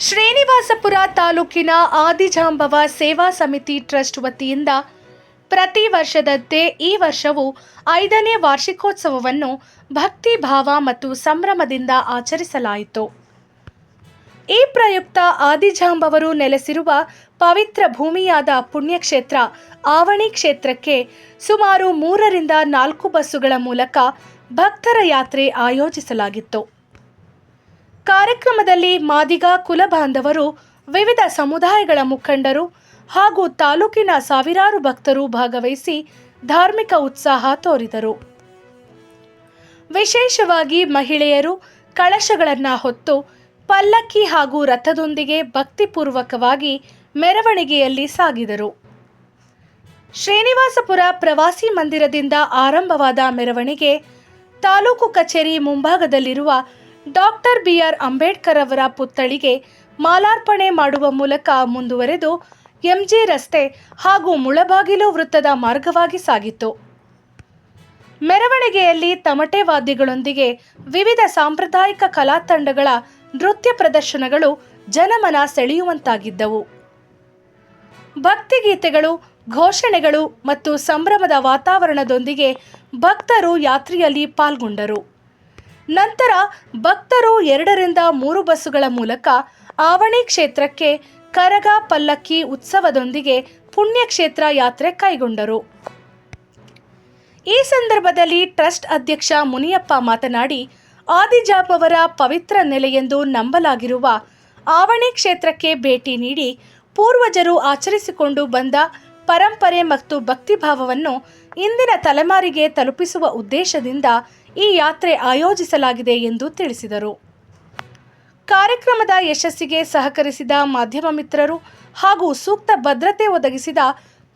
ಶ್ರೀನಿವಾಸಪುರ ತಾಲೂಕಿನ ಆದಿಜಾಂಬವ ಸೇವಾ ಸಮಿತಿ ಟ್ರಸ್ಟ್ ವತಿಯಿಂದ ಪ್ರತಿ ವರ್ಷದಂತೆ ಈ ವರ್ಷವೂ 5ನೇ ವಾರ್ಷಿಕೋತ್ಸವವನ್ನು ಭಕ್ತಿ ಭಾವ ಮತ್ತು ಸಂಭ್ರಮದಿಂದ ಆಚರಿಸಲಾಯಿತು. ಈ ಪ್ರಯುಕ್ತ ಆದಿಜಾಂಬವರು ನೆಲೆಸಿರುವ ಪವಿತ್ರ ಭೂಮಿಯಾದ ಪುಣ್ಯಕ್ಷೇತ್ರ ಆವಣಿ ಕ್ಷೇತ್ರಕ್ಕೆ ಸುಮಾರು 3 ರಿಂದ 4 ಬಸ್ಸುಗಳ ಮೂಲಕ ಭಕ್ತರ ಯಾತ್ರೆ ಆಯೋಜಿಸಲಾಗಿತ್ತು. ಕಾರ್ಯಕ್ರಮದಲ್ಲಿ ಮಾದಿಗ ಕುಲಬಾಂಧವರು, ವಿವಿಧ ಸಮುದಾಯಗಳ ಮುಖಂಡರು ಹಾಗೂ ತಾಲೂಕಿನ ಸಾವಿರಾರು ಭಕ್ತರು ಭಾಗವಹಿಸಿ ಧಾರ್ಮಿಕ ಉತ್ಸಾಹ ತೋರಿದರು. ವಿಶೇಷವಾಗಿ ಮಹಿಳೆಯರು ಕಳಶಗಳನ್ನು ಹೊತ್ತು ಪಲ್ಲಕ್ಕಿ ಹಾಗೂ ರಥದೊಂದಿಗೆ ಭಕ್ತಿಪೂರ್ವಕವಾಗಿ ಮೆರವಣಿಗೆಯಲ್ಲಿ ಸಾಗಿದರು. ಶ್ರೀನಿವಾಸಪುರ ಪ್ರವಾಸಿ ಮಂದಿರದಿಂದ ಆರಂಭವಾದ ಮೆರವಣಿಗೆ ತಾಲೂಕು ಕಚೇರಿ ಮುಂಭಾಗದಲ್ಲಿರುವ ಡಾಕ್ಟರ್ ಬಿ.ಆರ್. ಅಂಬೇಡ್ಕರ್ ಅವರ ಪುತ್ಥಳಿಗೆ ಮಾಲಾರ್ಪಣೆ ಮಾಡುವ ಮೂಲಕ ಮುಂದುವರೆದು ಎಂಜಿ ರಸ್ತೆ ಹಾಗೂ ಮುಳಬಾಗಿಲು ವೃತ್ತದ ಮಾರ್ಗವಾಗಿ ಸಾಗಿತು. ಮೆರವಣಿಗೆಯಲ್ಲಿ ತಮಟೆ ವಾದ್ಯಗಳೊಂದಿಗೆ ವಿವಿಧ ಸಾಂಪ್ರದಾಯಿಕ ಕಲಾ ತಂಡಗಳ ನೃತ್ಯ ಪ್ರದರ್ಶನಗಳು ಜನಮನ ಸೆಳೆಯುವಂತಾಗಿದ್ದವು. ಭಕ್ತಿಗೀತೆಗಳು, ಘೋಷಣೆಗಳು ಮತ್ತು ಸಂಭ್ರಮದ ವಾತಾವರಣದೊಂದಿಗೆ ಭಕ್ತರು ಯಾತ್ರೆಯಲ್ಲಿ ಪಾಲ್ಗೊಂಡರು. ನಂತರ ಭಕ್ತರು 2 ರಿಂದ 3 ಬಸ್ಸುಗಳ ಮೂಲಕ ಆವಣಿ ಕ್ಷೇತ್ರಕ್ಕೆ ಕರಗ ಪಲ್ಲಕ್ಕಿ ಉತ್ಸವದೊಂದಿಗೆ ಪುಣ್ಯಕ್ಷೇತ್ರ ಯಾತ್ರೆ ಕೈಗೊಂಡರು. ಈ ಸಂದರ್ಭದಲ್ಲಿ ಟ್ರಸ್ಟ್ ಅಧ್ಯಕ್ಷ ಮುನಿಯಪ್ಪ ಮಾತನಾಡಿ, ಆದಿಜಾಂಬವರ ಪವಿತ್ರ ನೆಲೆಯೆಂದು ನಂಬಲಾಗಿರುವ ಆವಣಿ ಕ್ಷೇತ್ರಕ್ಕೆ ಭೇಟಿ ನೀಡಿ ಪೂರ್ವಜರು ಆಚರಿಸಿಕೊಂಡು ಬಂದ ಪರಂಪರೆ ಮತ್ತು ಭಕ್ತಿಭಾವವನ್ನು ಇಂದಿನ ತಲೆಮಾರಿಗೆ ತಲುಪಿಸುವ ಉದ್ದೇಶದಿಂದ ಈ ಯಾತ್ರೆ ಆಯೋಜಿಸಲಾಗಿದೆ ಎಂದು ತಿಳಿಸಿದರು. ಕಾರ್ಯಕ್ರಮದ ಯಶಸ್ಸಿಗೆ ಸಹಕರಿಸಿದ ಮಾಧ್ಯಮ ಮಿತ್ರರು ಹಾಗೂ ಸೂಕ್ತ ಭದ್ರತೆ ಒದಗಿಸಿದ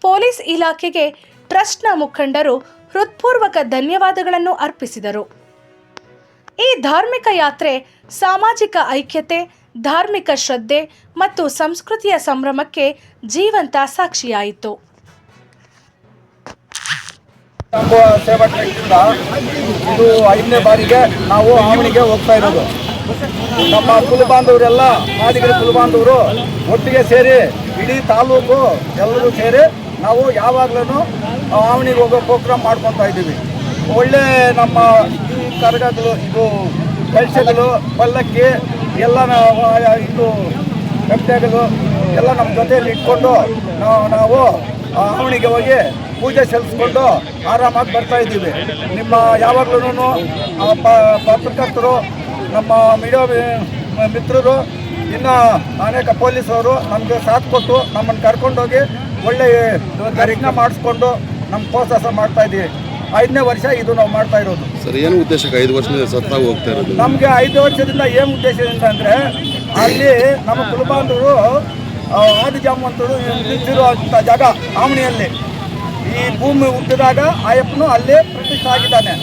ಪೊಲೀಸ್ ಇಲಾಖೆಗೆ ಟ್ರಸ್ಟ್ನ ಮುಖಂಡರು ಹೃತ್ಪೂರ್ವಕ ಧನ್ಯವಾದಗಳನ್ನು ಅರ್ಪಿಸಿದರು. ಈ ಧಾರ್ಮಿಕ ಯಾತ್ರೆ ಸಾಮಾಜಿಕ ಐಕ್ಯತೆ, ಧಾರ್ಮಿಕ ಶ್ರದ್ಧೆ ಮತ್ತು ಸಂಸ್ಕೃತಿಯ ಸಂಭ್ರಮಕ್ಕೆ ಜೀವಂತ ಸಾಕ್ಷಿಯಾಯಿತು. ಸೇವಾ ಟ್ರಸ್ಟಿಂದ ಇದು 5ನೇ ಬಾರಿಗೆ ನಾವು ಆವಣಿಗೆ ಹೋಗ್ತಾ ಇರೋದು. ನಮ್ಮ ಕುಲಬಾಂಧವರೆಲ್ಲ ಮಾದಿಗರ ಕುಲಬಾಂಧವರು ಒಟ್ಟಿಗೆ ಸೇರಿ ಇಡೀ ತಾಲೂಕು ಎಲ್ಲರೂ ಸೇರಿ ನಾವು ಯಾವಾಗಲೂ ಆವಣಿಗೆ ಹೋಗೋ ಪ್ರೋಗ್ರಾಮ್ ಮಾಡ್ಕೊತಾ ಇದ್ದೀವಿ. ಒಳ್ಳೆ ನಮ್ಮ ಈ ಕರಗಗಳು, ಇದು ಕಳಶಗಳು, ಪಲ್ಲಕ್ಕಿ ಎಲ್ಲ ಇದು ಕಟ್ಟೆಗಳು ಎಲ್ಲ ನಮ್ಮ ಜೊತೆಯಲ್ಲಿ ಇಟ್ಕೊಂಡು ನಾವು ಆವಣಿಗೆ ಹೋಗಿ ಪೂಜೆ ಸಲ್ಲಿಸ್ಕೊಂಡು ಆರಾಮಾಗಿ ಬರ್ತಾ ಇದ್ದೀವಿ. ನಿಮ್ಮ ಯಾವಾಗಲೂ ಪತ್ರಕರ್ತರು, ನಮ್ಮ ಮೀಡಿಯಾ ಮಿತ್ರರು, ಇನ್ನು ಅನೇಕ ಪೊಲೀಸವರು ನಮಗೆ ಸಾಥ್ ಕೊಟ್ಟು ನಮ್ಮನ್ನು ಕರ್ಕೊಂಡೋಗಿ ಒಳ್ಳೆಯ ದರ್ಶನ ಮಾಡಿಸ್ಕೊಂಡು ನಮ್ಮ ಪ್ರೋತ್ಸಾಹ ಮಾಡ್ತಾ ಇದ್ದೀವಿ. 5ನೇ ವರ್ಷ ಇದು ನಾವು ಮಾಡ್ತಾ ಇರೋದು. ಸರ್, ಏನು ಉದ್ದೇಶಕ್ಕೆ 5 ವರ್ಷದಿಂದ ಸತ್ತಾಗಿ ಹೋಗ್ತಾ ಇರೋದು? ನಮಗೆ 5 ವರ್ಷದಿಂದ ಏನು ಉದ್ದೇಶದಿಂದ ಅಂದರೆ, ಅಲ್ಲಿ ನಮ್ಮ ಕುಲಬಾಂಧವರು ಆದಿಜಾಂಬವಂತರು ನಿಂತಿರುವಂಥ ಜಾಗ ಆವಣಿಯಲ್ಲಿ ಈ ಭೂಮಿ ಹುಟ್ಟಿದಾಗ ಆಯಪ್ಪನು ಅಲ್ಲೇ ಪ್ರತಿಷ್ಠೆ ಆಗಿದ್ದಾನೆ.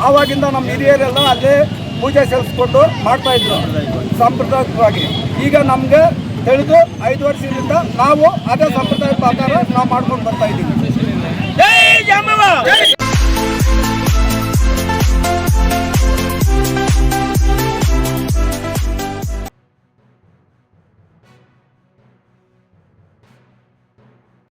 ಆವಾಗಿಂದ ನಮ್ಮ ಹಿರಿಯರೆಲ್ಲ ಅಲ್ಲೇ ಪೂಜೆ ಸಲ್ಲಿಸ್ಕೊಂಡು ಮಾಡ್ತಾಯಿದ್ರು ಸಾಂಪ್ರದಾಯಿಕವಾಗಿ. ಈಗ ನಮಗೆ ತಿಳಿದು 5 ವರ್ಷದಿಂದ ನಾವು ಅದೇ ಸಂಪ್ರದಾಯ ಪ್ರಕಾರ ನಾವು ಮಾಡ್ಕೊಂಡು ಬರ್ತಾ ಇದ್ದೀವಿ.